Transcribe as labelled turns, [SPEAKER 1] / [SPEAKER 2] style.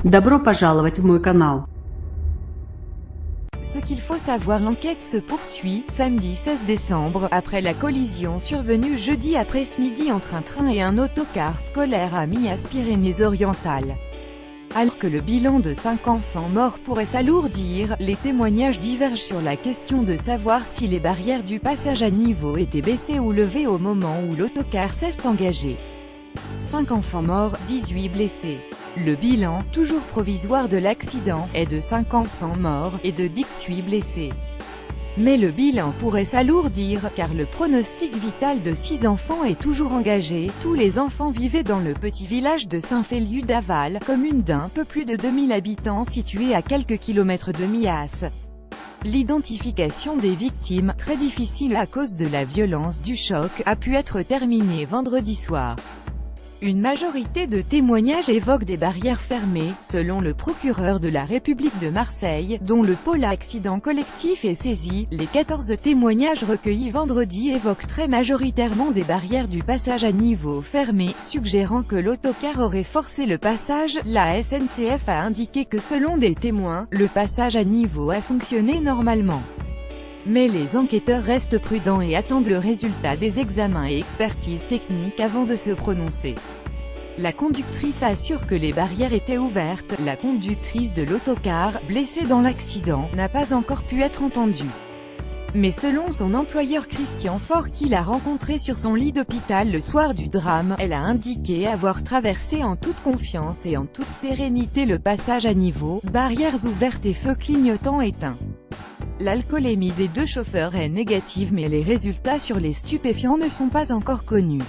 [SPEAKER 1] Добро пожаловать в мой канал.
[SPEAKER 2] Ce qu'il faut savoir, l'enquête se poursuit, samedi 16 décembre, après la collision survenue jeudi après-midi entre un train et un autocar scolaire à Mias-Pyrénées-Orientales. Alors que le bilan de 5 enfants morts pourrait s'alourdir, les témoignages divergent sur la question de savoir si les barrières du passage à niveau étaient baissées ou levées au moment où l'autocar s'est engagé. 5 enfants morts, 18 blessés. Le bilan, toujours provisoire de l'accident, est de 5 enfants morts, et de 18 blessés. Mais le bilan pourrait s'alourdir, car le pronostic vital de 6 enfants est toujours engagé. Tous les enfants vivaient dans le petit village de Saint-Féliu-d'Aval, commune d'un peu plus de 2000 habitants située à quelques kilomètres de Mias. L'identification des victimes, très difficile à cause de la violence du choc, a pu être terminée vendredi soir. Une majorité de témoignages évoquent des barrières fermées, selon le procureur de la République de Marseille, dont le pôle accident collectif est saisi. Les 14 témoignages recueillis vendredi évoquent très majoritairement des barrières du passage à niveau fermé, suggérant que l'autocar aurait forcé le passage. La SNCF a indiqué que selon des témoins, le passage à niveau a fonctionné normalement. Mais les enquêteurs restent prudents et attendent le résultat des examens et expertises techniques avant de se prononcer. La conductrice assure que les barrières étaient ouvertes. La conductrice de l'autocar, blessée dans l'accident, n'a pas encore pu être entendue. Mais selon son employeur Christian Faure, qui l'a rencontrée sur son lit d'hôpital le soir du drame, elle a indiqué avoir traversé en toute confiance et en toute sérénité le passage à niveau, barrières ouvertes et feux clignotants éteints. L'alcoolémie des deux chauffeurs est négative, mais les résultats sur les stupéfiants ne sont pas encore connus.